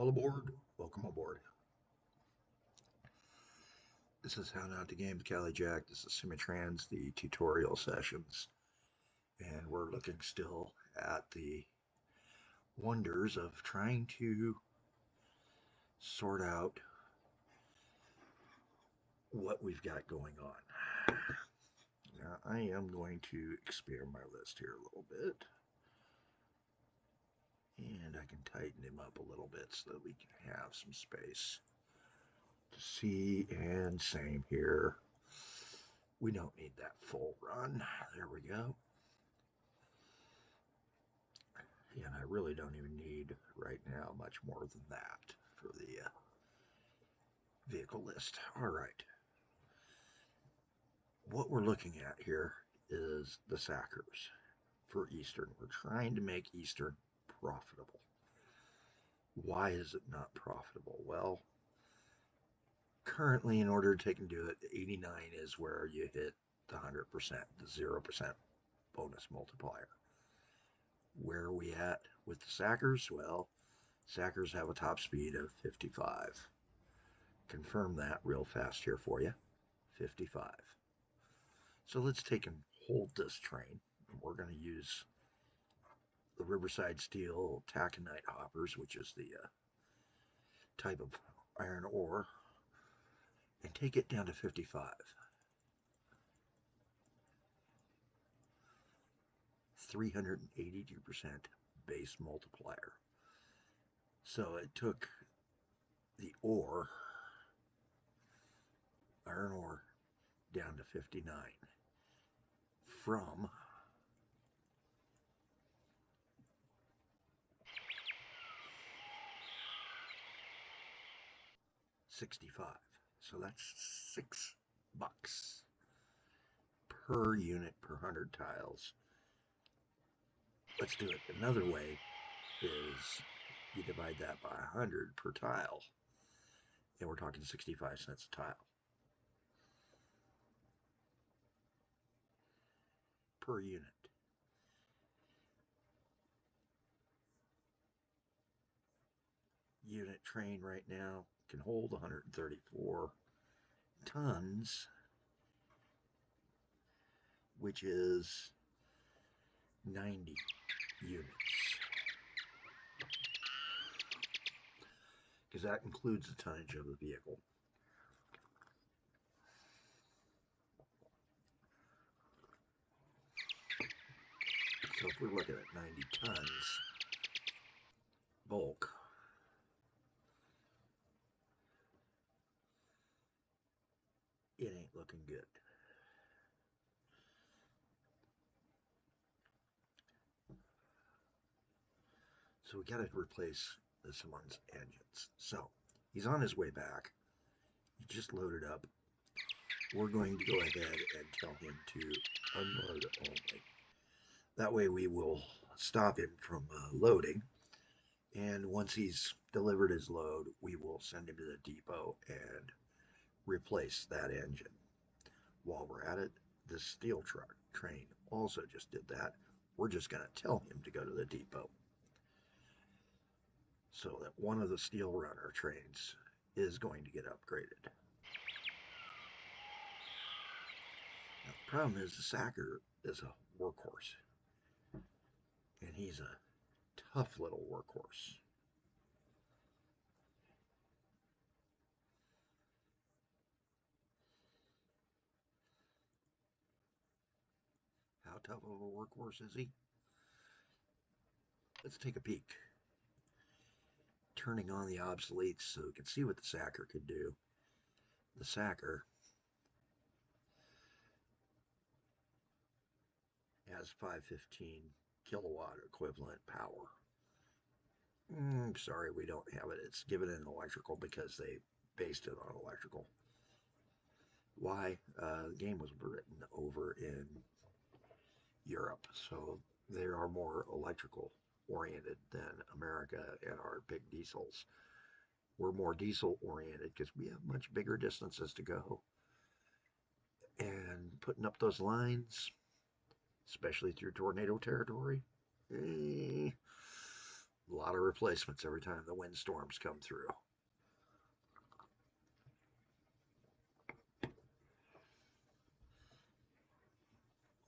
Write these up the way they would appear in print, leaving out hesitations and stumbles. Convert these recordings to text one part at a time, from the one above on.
All aboard. Welcome aboard. This is How Not to Game with Cali Jack. This is Simutrans, the tutorial sessions. And we're looking still at the wonders of trying to sort out what we've got going on. Now, I am going to expand my list here a little bit. And I can tighten him up a little bit so that we can have some space to see. And same here. We don't need that full run. There we go. And I really don't even need right now much more than that for the vehicle list. All right. What we're looking at here is the Sackers for Eastern. We're trying to make Eastern profitable. Why is it not profitable? Well, currently, in order to take and do it, 89 is where you hit the 100%, the 0% bonus multiplier. Where are we at with the Sackers? Well, Sackers have a top speed of 55. Confirm that real fast here for you. 55. So let's take and hold this train. We're going to use the Riverside Steel taconite hoppers, which is the type of iron ore, and take it down to 55. 382% base multiplier. So it took the ore, iron ore, down to 59 from 65. So that's $6 per unit per 100 tiles. Let's do it another way is you divide that by 100 per tile, and we're talking 65 cents a tile per unit. Unit train right now can hold 134 tons, which is 90 units. Because that includes the tonnage of the vehicle. So if we're looking at 90 tons bulk, it ain't looking good. So we got to replace this one's engines. So he's on his way back. He just loaded up. We're going to go ahead and tell him to unload only. That way we will stop him from loading. And once he's delivered his load, we will send him to the depot and replace that engine. While we're at it, this steel truck train also just did that. We're just going to tell him to go to the depot, so that one of the steel runner trains is going to get upgraded. Now, the problem is the Sacker is a workhorse, and he's a tough little workhorse. How tough of a workhorse is he? Let's take a peek. Turning on the obsoletes so we can see what the Sacker could do. The Sacker has 515 kilowatt equivalent power. Sorry, we don't have it. It's given in electrical because they based it on electrical. Why? The game was written over in Europe, so they are more electrical oriented than America and our big diesels. We're more diesel oriented because we have much bigger distances to go. And putting up those lines, especially through tornado territory, a lot of replacements every time the windstorms come through.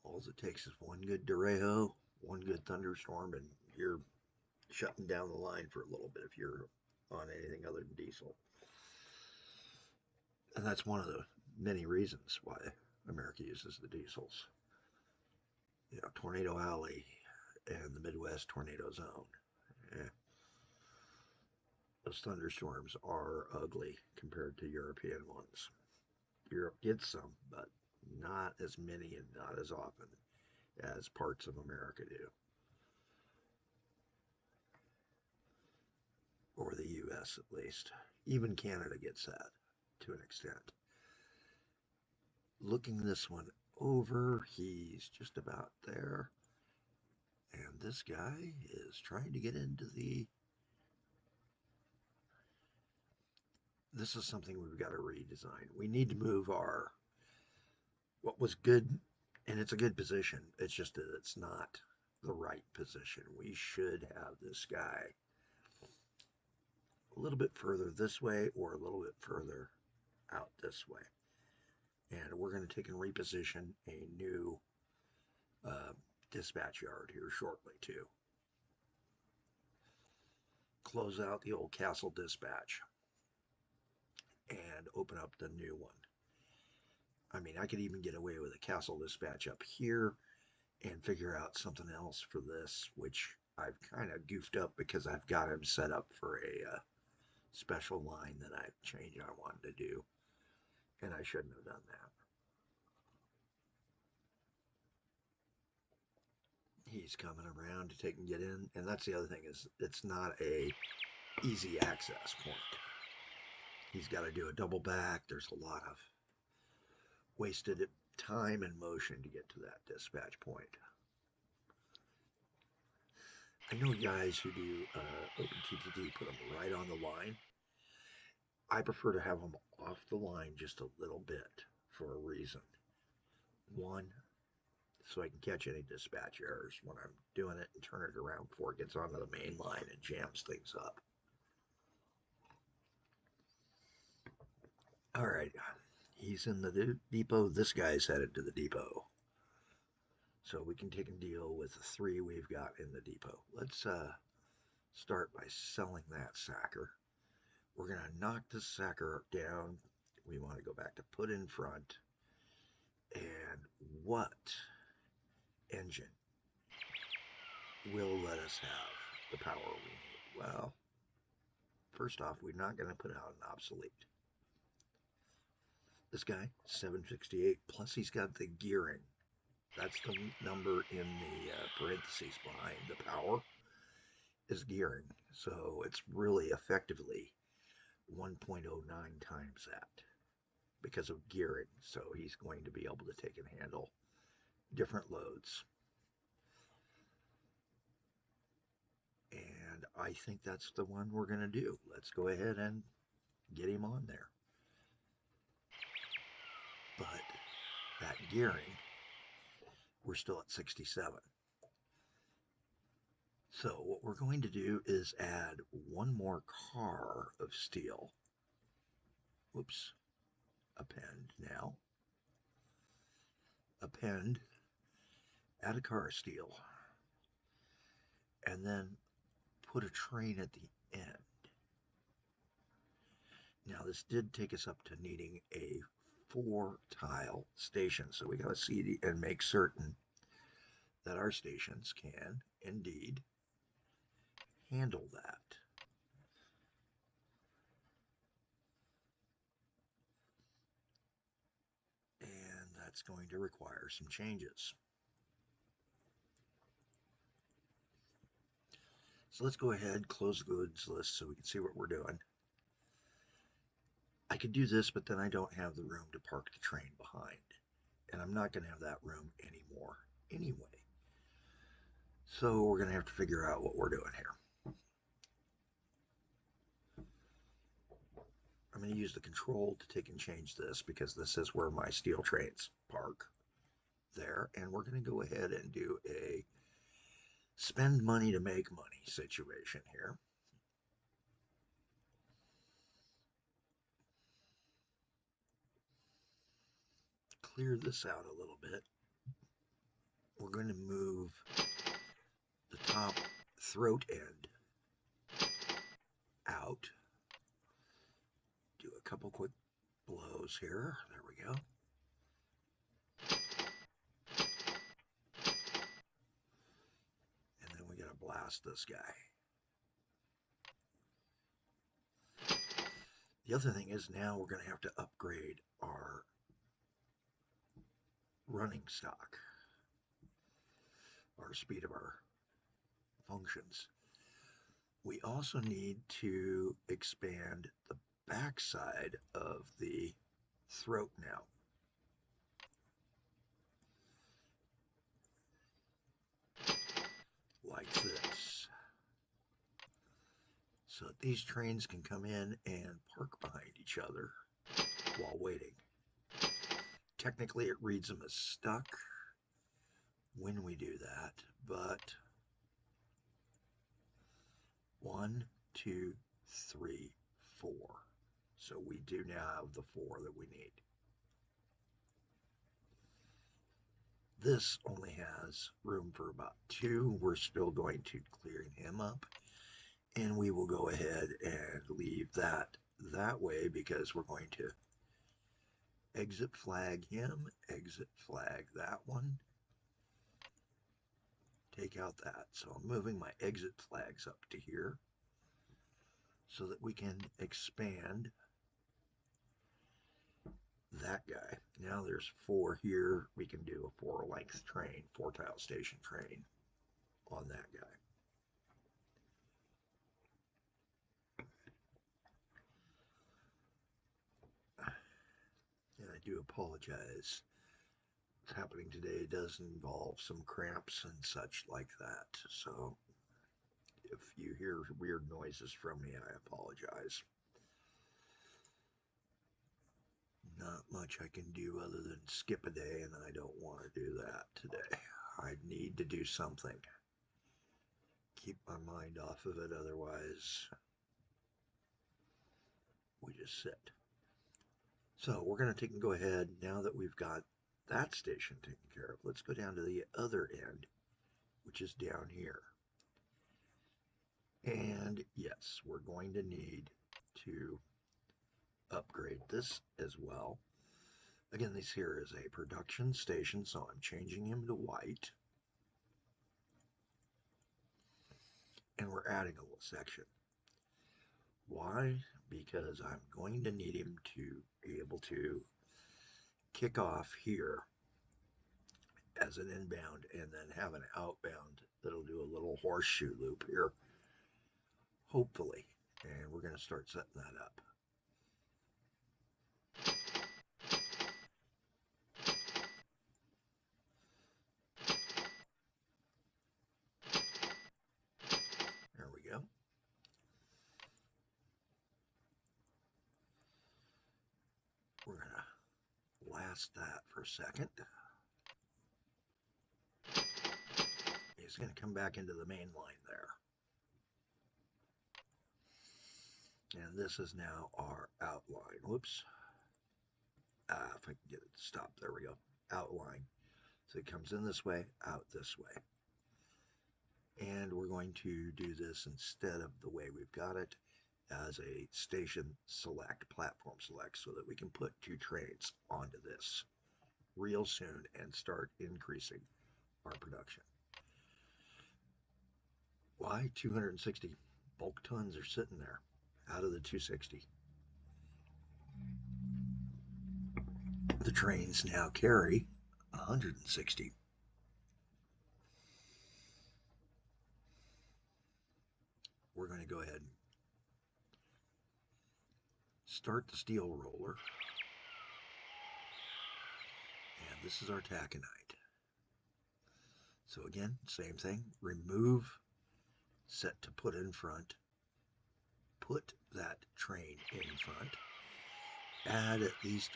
All it takes is one good Derecho, one good thunderstorm, and you're shutting down the line for a little bit if you're on anything other than diesel. And that's one of the many reasons why America uses the diesels. You know, Tornado Alley and the Midwest tornado zone. Eh, those thunderstorms are ugly compared to European ones. Europe gets some, but not as many and not as often as parts of America do, or the US at least. Even Canada gets that to an extent. Looking this one over, he's just about there. And this guy is trying to get into the... This is something we've got to redesign. We need to move our... What was good, and it's a good position, it's just that it's not the right position. We should have this guy a little bit further this way or a little bit further out this way. And we're going to take and reposition a new dispatch yard here shortly too. Close out the old Castle dispatch and open up the new one. I mean, I could even get away with a Castle dispatch up here and figure out something else for this, which I've kind of goofed up because I've got him set up for a special line that I've changed I wanted to do, and I shouldn't have done that. He's coming around to take and get in, and that's the other thing is it's not a easy access point. He's got to do a double back. There's a lot of wasted time and motion to get to that dispatch point. I know guys who do OpenTTD put them right on the line. I prefer to have them off the line just a little bit for a reason. One, so I can catch any dispatch errors when I'm doing it and turn it around before it gets onto the main line and jams things up. All right, he's in the depot. This guy's headed to the depot. So we can take and deal with the three we've got in the depot. Let's start by selling that sacker. We're going to knock this sacker down. We want to go back to put in front. And what engine will let us have the power we need? Well, first off, we're not going to put out an obsolete. This guy, 768, plus he's got the gearing. That's the number in the parentheses behind the power is gearing. So it's really effectively 1.09 times that because of gearing. So he's going to be able to take and handle different loads. And I think that's the one we're going to do. Let's go ahead and get him on there. But that gearing, we're still at 67. So what we're going to do is add one more car of steel. Whoops. Append now. Append. Add a car of steel. And then put a train at the end. Now this did take us up to needing a 4-tile station. So we got to see and make certain that our stations can indeed handle that. And that's going to require some changes. So let's go ahead, close the goods list so we can see what we're doing. I could do this, but then I don't have the room to park the train behind. And I'm not going to have that room anymore anyway. So we're going to have to figure out what we're doing here. I'm going to use the control to take and change this because this is where my steel trains park there. And we're going to go ahead and do a spend money to make money situation here. clear this out a little bit, we're going to move the top throat end out. Do a couple quick blows here. There we go. And then we got to blast this guy. The other thing is now we're going to have to upgrade our running stock, our speed of our functions. We also need to expand the backside of the throat now. Like this. So that these trains can come in and park behind each other while waiting. Technically it reads them as stuck when we do that, but 1, 2, 3, 4. So we do now have the 4 that we need. This only has room for about 2. We're still going to clear him up, and we will go ahead and leave that way because we're going to exit flag him, exit flag that one, take out that. So I'm moving my exit flags up to here so that we can expand that guy. Now there's 4 here. We can do a 4-length train, 4-tile station train on that guy. And I do apologize. What's happening today does involve some cramps and such like that. So if you hear weird noises from me, I apologize. Not much I can do other than skip a day, and I don't want to do that today. I need to do something. Keep my mind off of it, otherwise we just sit. So we're going to go ahead, now that we've got that station taken care of, let's go down to the other end, which is down here. And yes, we're going to need to upgrade this as well. Again, this here is a production station, so I'm changing him to white. And we're adding a little section. Why? Because I'm going to need him to be able to kick off here as an inbound and then have an outbound that'll do a little horseshoe loop here, hopefully. And we're going to start setting that up. There we go. We're going to last that for a second. He's going to come back into the main line there. And this is now our outline. Whoops. If I can get it to stop. There we go. Outline. So it comes in this way, out this way. And we're going to do this instead of the way we've got it as a station select, platform select, so that we can put 2 trains onto this real soon and start increasing our production. Why? 260 bulk tons are sitting there out of the 260. The trains now carry 160. We're going to go ahead and start the steel roller. And this is our taconite. So again, same thing. Remove, set to put in front. Put that train in front. Add at least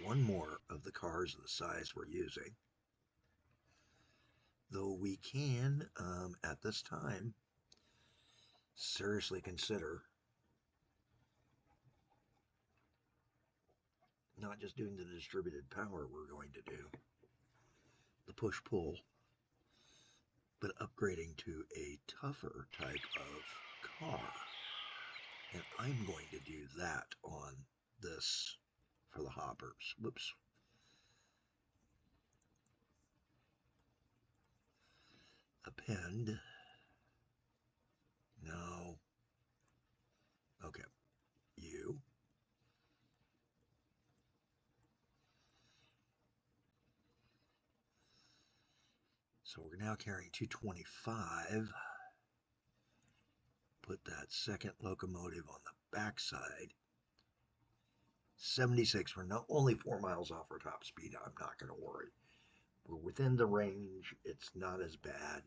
1 more of the cars of the size we're using. Though we can, at this time, seriously consider... not just doing the distributed power we're going to do, the push-pull, but upgrading to a tougher type of car. And I'm going to do that on this for the hoppers. Whoops. Append. No. Okay. You. So we're now carrying 225. Put that second locomotive on the backside. 76. We're not only 4 miles off our top speed. I'm not going to worry. We're within the range. It's not as bad.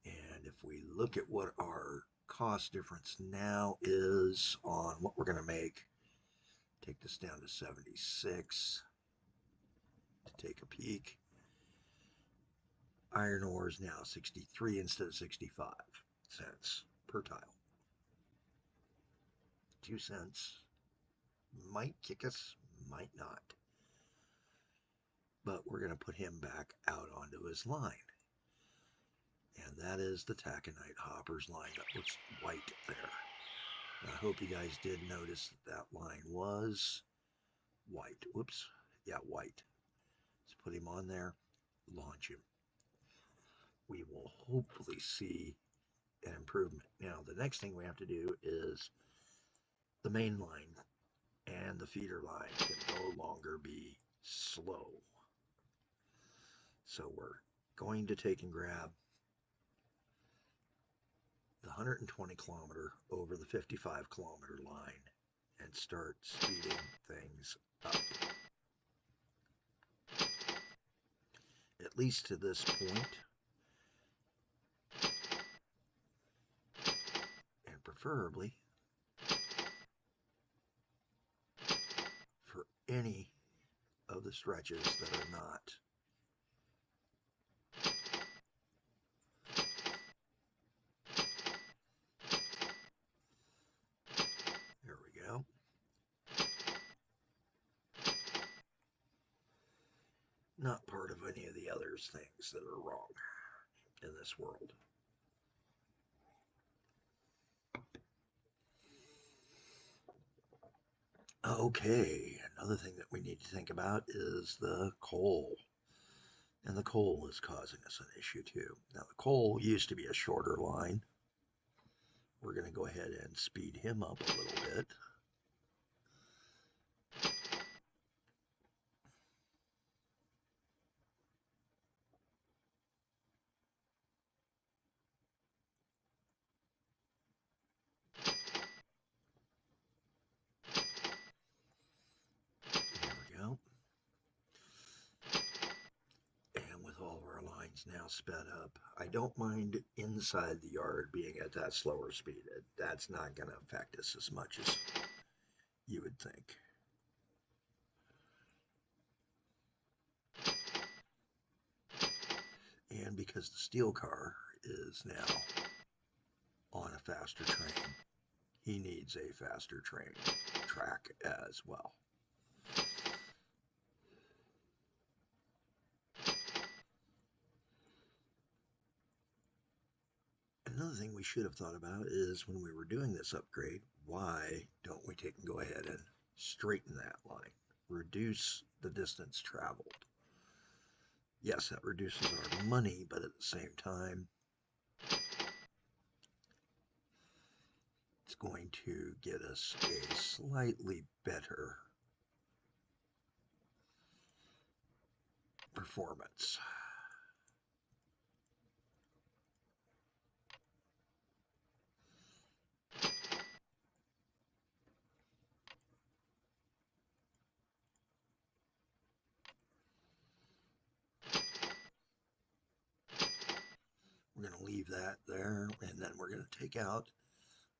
And if we look at what our cost difference now is on what we're going to make, take this down to 76 to take a peek. Iron ore is now 63 instead of 65 cents per tile. 2 cents might kick us, might not. But we're going to put him back out onto his line. And that is the taconite hoppers line that looks white there. And I hope you guys did notice that line was white. Whoops. Yeah, white. Let's put him on there, launch him. We will hopefully see an improvement. Now, the next thing we have to do is the main line and the feeder line can no longer be slow. So we're going to take and grab the 120 kilometer over the 55 kilometer line and start speeding things up. At least to this point. And preferably for any of the stretches that are not there we go. Not part of any of the others things that are wrong in this world. Okay, another thing that we need to think about is the coal. And the coal is causing us an issue too. Now the coal used to be a shorter line. We're going to go ahead and speed him up a little bit. Now sped up. I don't mind inside the yard being at that slower speed. That's not going to affect us as much as you would think. And because the steel car is now on a faster train, he needs a faster track as well. Another thing we should have thought about is when we were doing this upgrade, why don't we take and go ahead and straighten that line, reduce the distance traveled. Yes, that reduces our money, but at the same time, it's going to get us a slightly better performance. We're going to leave that there, and then we're going to take out,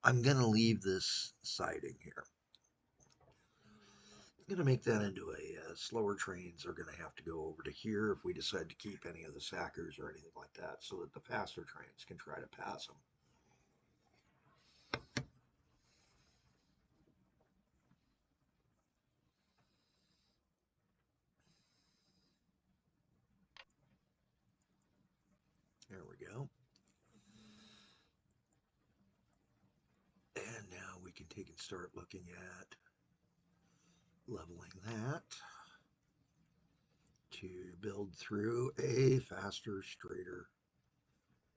I'm going to leave this siding here. I'm going to make that into a slower trains are going to have to go over to here if we decide to keep any of the sackers or anything like that, so that the faster trains can try to pass them. There we go. And now we can take and start looking at leveling that to build through a faster, straighter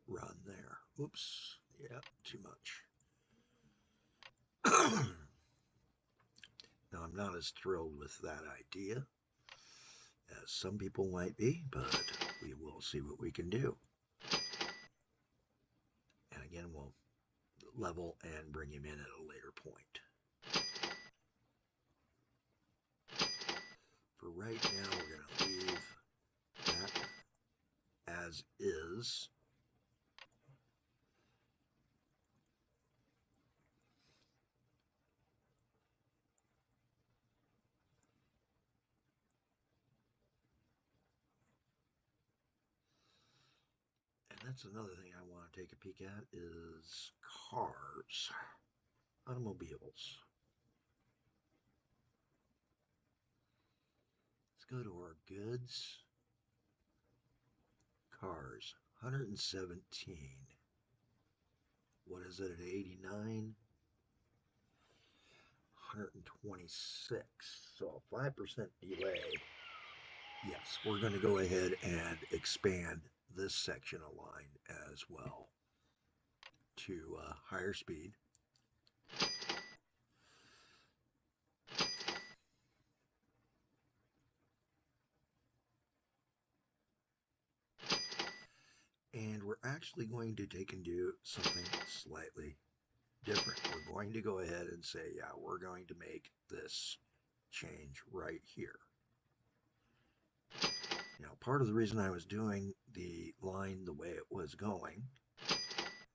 run there. Oops. Yeah, too much. Now, I'm not as thrilled with that idea as some people might be, but we will see what we can do. And again, we'll level and bring him in at a later point. For right now, we're going to leave that as is. And that's another thing I want to take a peek at is cars, automobiles. Let's go to our goods. Cars, 117. What is it at 89? 126. So a 5% delay. Yes, we're going to go ahead and expand this section of line as well to higher speed. And we're actually going to take and do something slightly different. We're going to go ahead and say, yeah, we're going to make this change right here. Now, part of the reason I was doing the line the way it was going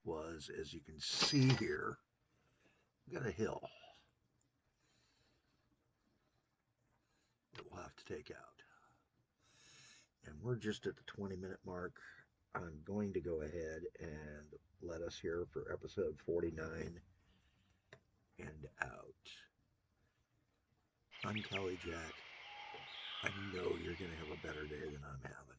was, as you can see here, we've got a hill that we'll have to take out. And we're just at the 20-minute mark. I'm going to go ahead and let us hear for episode 49 and out. I'm Kelly Jack. I know you're going to have a better day than I'm having.